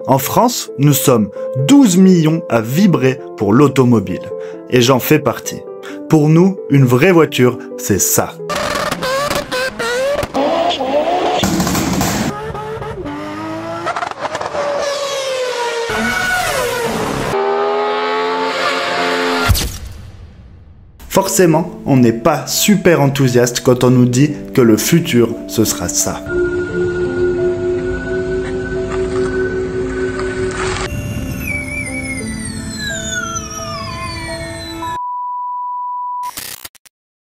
En France, nous sommes 12 millions à vibrer pour l'automobile. Et j'en fais partie. Pour nous, une vraie voiture, c'est ça. Forcément, on n'est pas super enthousiaste quand on nous dit que le futur, ce sera ça.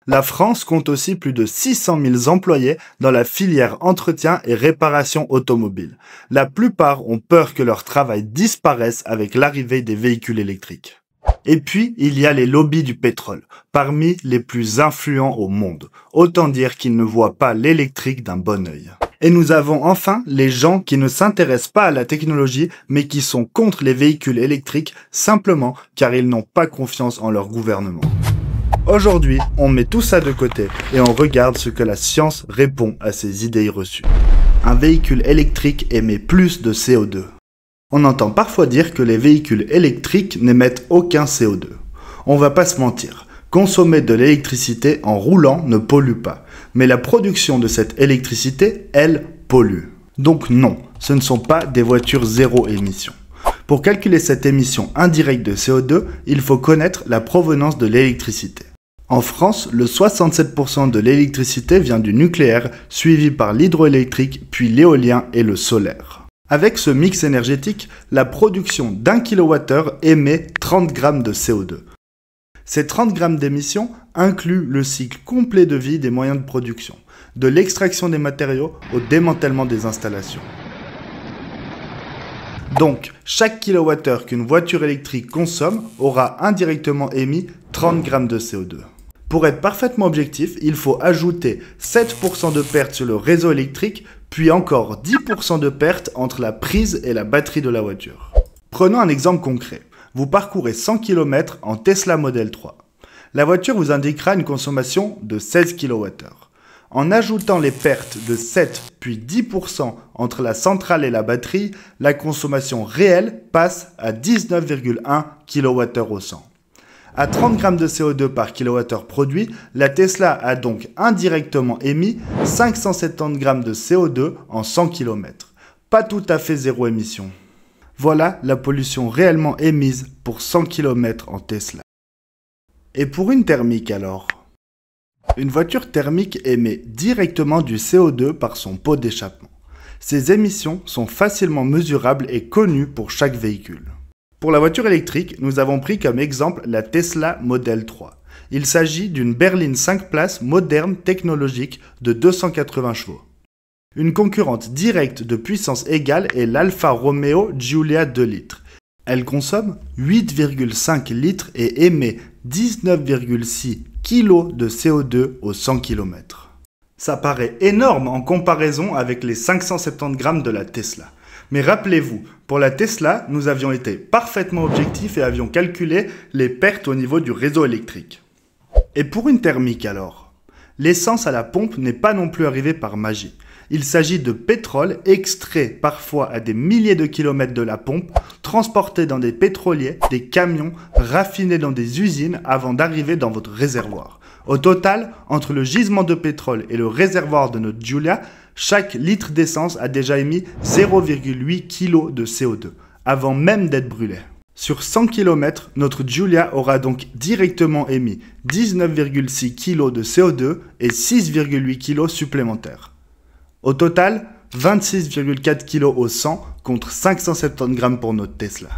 La France compte aussi plus de 600 000 employés dans la filière entretien et réparation automobile. La plupart ont peur que leur travail disparaisse avec l'arrivée des véhicules électriques. Et puis, il y a les lobbies du pétrole, parmi les plus influents au monde. Autant dire qu'ils ne voient pas l'électrique d'un bon œil. Et nous avons enfin les gens qui ne s'intéressent pas à la technologie, mais qui sont contre les véhicules électriques simplement car ils n'ont pas confiance en leur gouvernement. Aujourd'hui, on met tout ça de côté et on regarde ce que la science répond à ces idées reçues. Un véhicule électrique émet plus de CO2. On entend parfois dire que les véhicules électriques n'émettent aucun CO2. On va pas se mentir, consommer de l'électricité en roulant ne pollue pas, mais la production de cette électricité, elle, pollue. Donc non, ce ne sont pas des voitures zéro émission. Pour calculer cette émission indirecte de CO2, il faut connaître la provenance de l'électricité. En France, le 67% de l'électricité vient du nucléaire, suivi par l'hydroélectrique, puis l'éolien et le solaire. Avec ce mix énergétique, la production d'1 kWh émet 30 grammes de CO2. Ces 30 grammes d'émissions incluent le cycle complet de vie des moyens de production, de l'extraction des matériaux au démantèlement des installations. Donc, chaque kilowattheure qu'une voiture électrique consomme aura indirectement émis 30 grammes de CO2. Pour être parfaitement objectif, il faut ajouter 7% de pertes sur le réseau électrique, puis encore 10% de pertes entre la prise et la batterie de la voiture. Prenons un exemple concret. Vous parcourez 100 km en Tesla Model 3. La voiture vous indiquera une consommation de 16 kWh. En ajoutant les pertes de 7 puis 10% entre la centrale et la batterie, la consommation réelle passe à 19,1 kWh au 100. À 30 grammes de CO2 par kWh produit, la Tesla a donc indirectement émis 570 grammes de CO2 en 100 km. Pas tout à fait zéro émission. Voilà la pollution réellement émise pour 100 km en Tesla. Et pour une thermique alors ? Une voiture thermique émet directement du CO2 par son pot d'échappement. Ces émissions sont facilement mesurables et connues pour chaque véhicule. Pour la voiture électrique, nous avons pris comme exemple la Tesla Model 3. Il s'agit d'une berline 5 places moderne technologique de 280 chevaux. Une concurrente directe de puissance égale est l'Alfa Romeo Giulia 2 litres. Elle consomme 8,5 litres et émet 19,6 kg de CO2 au 100 km. Ça paraît énorme en comparaison avec les 570 grammes de la Tesla. Mais rappelez-vous, pour la Tesla, nous avions été parfaitement objectifs et avions calculé les pertes au niveau du réseau électrique. Et pour une thermique alors ? L'essence à la pompe n'est pas non plus arrivée par magie. Il s'agit de pétrole extrait parfois à des milliers de kilomètres de la pompe, transporté dans des pétroliers, des camions, raffiné dans des usines avant d'arriver dans votre réservoir. Au total, entre le gisement de pétrole et le réservoir de notre Giulia, chaque litre d'essence a déjà émis 0,8 kg de CO2, avant même d'être brûlé. Sur 100 km, notre Giulia aura donc directement émis 19,6 kg de CO2 et 6,8 kg supplémentaires. Au total, 26,4 kg au 100 contre 570 grammes pour notre Tesla.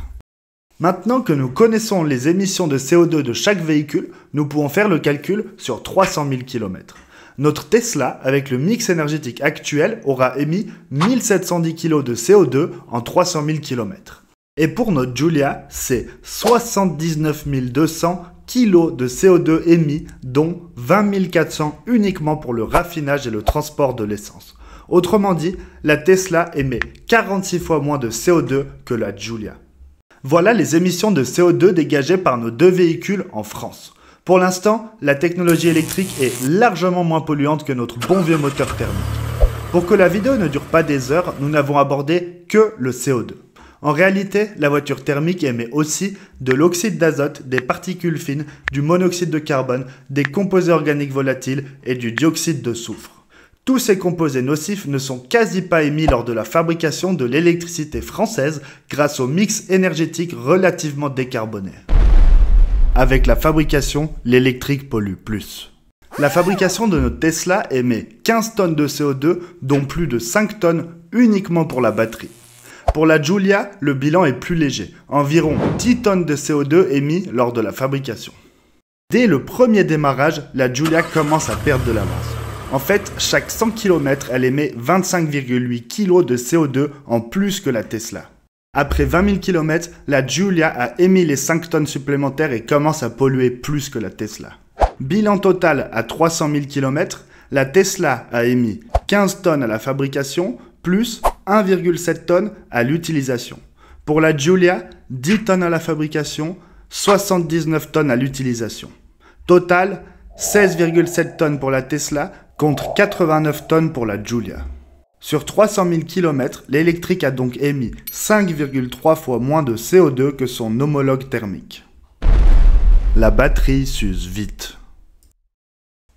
Maintenant que nous connaissons les émissions de CO2 de chaque véhicule, nous pouvons faire le calcul sur 300 000 km. Notre Tesla, avec le mix énergétique actuel, aura émis 1710 kg de CO2 en 300 000 km. Et pour notre Giulia, c'est 79 200 kg de CO2 émis, dont 20 400 uniquement pour le raffinage et le transport de l'essence. Autrement dit, la Tesla émet 46 fois moins de CO2 que la Giulia. Voilà les émissions de CO2 dégagées par nos deux véhicules en France. Pour l'instant, la technologie électrique est largement moins polluante que notre bon vieux moteur thermique. Pour que la vidéo ne dure pas des heures, nous n'avons abordé que le CO2. En réalité, la voiture thermique émet aussi de l'oxyde d'azote, des particules fines, du monoxyde de carbone, des composés organiques volatiles et du dioxyde de soufre. Tous ces composés nocifs ne sont quasi pas émis lors de la fabrication de l'électricité française grâce au mix énergétique relativement décarboné. Avec la fabrication, l'électrique pollue plus. La fabrication de notre Tesla émet 15 tonnes de CO2, dont plus de 5 tonnes uniquement pour la batterie. Pour la Giulia, le bilan est plus léger, environ 10 tonnes de CO2 émis lors de la fabrication. Dès le premier démarrage, la Giulia commence à perdre de l'avance. En fait, chaque 100 km, elle émet 25,8 kg de CO2 en plus que la Tesla. Après 20 000 km, la Giulia a émis les 5 tonnes supplémentaires et commence à polluer plus que la Tesla. Bilan total à 300 000 km, la Tesla a émis 15 tonnes à la fabrication, plus 1,7 tonnes à l'utilisation. Pour la Giulia, 10 tonnes à la fabrication, 79 tonnes à l'utilisation. Total, 16,7 tonnes pour la Tesla contre 89 tonnes pour la Giulia. Sur 300 000 km, l'électrique a donc émis 5,3 fois moins de CO2 que son homologue thermique. La batterie s'use vite.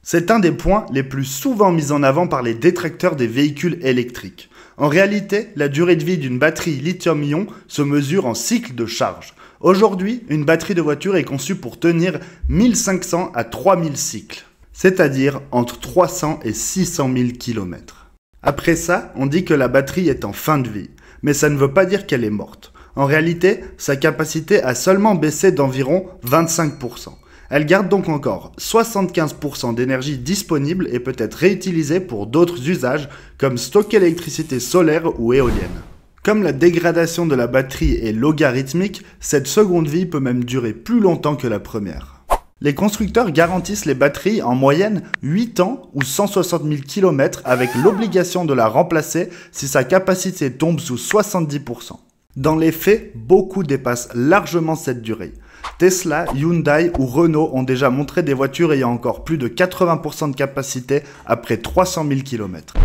C'est un des points les plus souvent mis en avant par les détracteurs des véhicules électriques. En réalité, la durée de vie d'une batterie lithium-ion se mesure en cycle de charge. Aujourd'hui, une batterie de voiture est conçue pour tenir 1500 à 3000 cycles, c'est-à-dire entre 300 et 600 000 km. Après ça, on dit que la batterie est en fin de vie, mais ça ne veut pas dire qu'elle est morte. En réalité, sa capacité a seulement baissé d'environ 25%. Elle garde donc encore 75% d'énergie disponible et peut être réutilisée pour d'autres usages comme stocker l'électricité solaire ou éolienne. Comme la dégradation de la batterie est logarithmique, cette seconde vie peut même durer plus longtemps que la première. Les constructeurs garantissent les batteries en moyenne 8 ans ou 160 000 km avec l'obligation de la remplacer si sa capacité tombe sous 70%. Dans les faits, beaucoup dépassent largement cette durée. Tesla, Hyundai ou Renault ont déjà montré des voitures ayant encore plus de 80% de capacité après 300 000 km.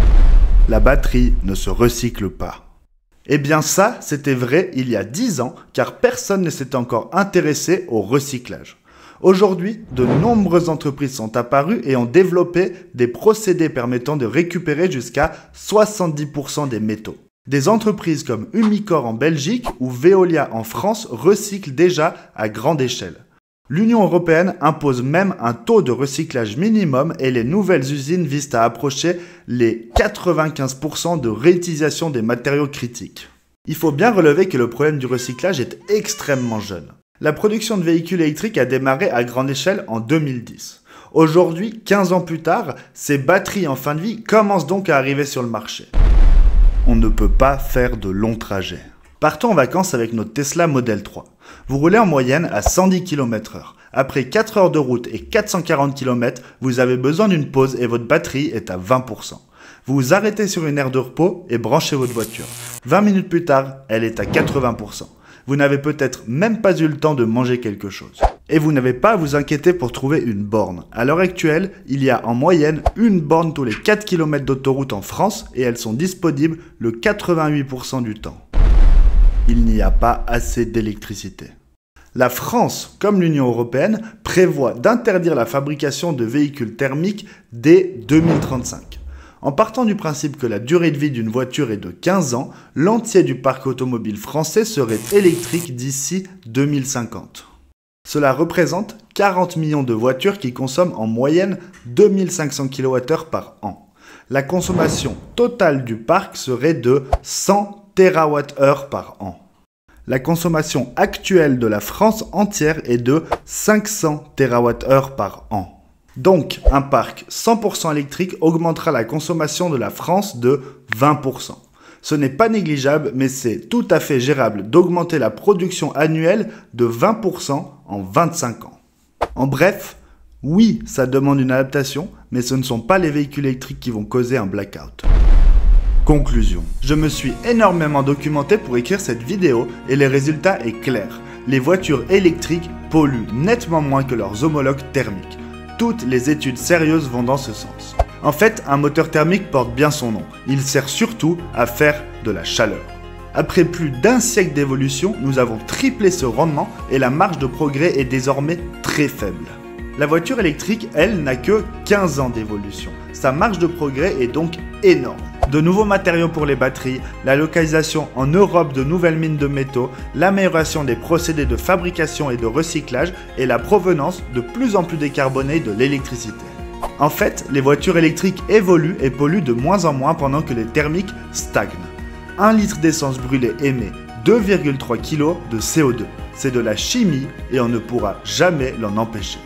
La batterie ne se recycle pas. Eh bien ça, c'était vrai il y a 10 ans, car personne ne s'était encore intéressé au recyclage. Aujourd'hui, de nombreuses entreprises sont apparues et ont développé des procédés permettant de récupérer jusqu'à 70% des métaux. Des entreprises comme Umicore en Belgique ou Veolia en France recyclent déjà à grande échelle. L'Union européenne impose même un taux de recyclage minimum et les nouvelles usines visent à approcher les 95% de réutilisation des matériaux critiques. Il faut bien relever que le problème du recyclage est extrêmement jeune. La production de véhicules électriques a démarré à grande échelle en 2010. Aujourd'hui, 15 ans plus tard, ces batteries en fin de vie commencent donc à arriver sur le marché. On ne peut pas faire de longs trajets. Partons en vacances avec notre Tesla Model 3. Vous roulez en moyenne à 110 km/h. Après 4 heures de route et 440 km, vous avez besoin d'une pause et votre batterie est à 20%. Vous vous arrêtez sur une aire de repos et branchez votre voiture. 20 minutes plus tard, elle est à 80%. Vous n'avez peut-être même pas eu le temps de manger quelque chose. Et vous n'avez pas à vous inquiéter pour trouver une borne. À l'heure actuelle, il y a en moyenne une borne tous les 4 km d'autoroute en France et elles sont disponibles le 88% du temps. Il n'y a pas assez d'électricité. La France, comme l'Union européenne, prévoit d'interdire la fabrication de véhicules thermiques dès 2035. En partant du principe que la durée de vie d'une voiture est de 15 ans, l'entier du parc automobile français serait électrique d'ici 2050. Cela représente 40 millions de voitures qui consomment en moyenne 2500 kWh par an. La consommation totale du parc serait de 100 TWh par an. La consommation actuelle de la France entière est de 500 TWh par an. Donc, un parc 100% électrique augmentera la consommation de la France de 20%. Ce n'est pas négligeable, mais c'est tout à fait gérable d'augmenter la production annuelle de 20% en 25 ans. En bref, oui, ça demande une adaptation, mais ce ne sont pas les véhicules électriques qui vont causer un blackout. Conclusion. Je me suis énormément documenté pour écrire cette vidéo et le résultat est clair. Les voitures électriques polluent nettement moins que leurs homologues thermiques. Toutes les études sérieuses vont dans ce sens. En fait, un moteur thermique porte bien son nom. Il sert surtout à faire de la chaleur. Après plus d'un siècle d'évolution, nous avons triplé ce rendement et la marge de progrès est désormais très faible. La voiture électrique, elle, n'a que 15 ans d'évolution. Sa marge de progrès est donc énorme. De nouveaux matériaux pour les batteries, la localisation en Europe de nouvelles mines de métaux, l'amélioration des procédés de fabrication et de recyclage et la provenance de plus en plus décarbonée de l'électricité. En fait, les voitures électriques évoluent et polluent de moins en moins pendant que les thermiques stagnent. 1 litre d'essence brûlée émet 2,3 kg de CO2. C'est de la chimie et on ne pourra jamais l'en empêcher.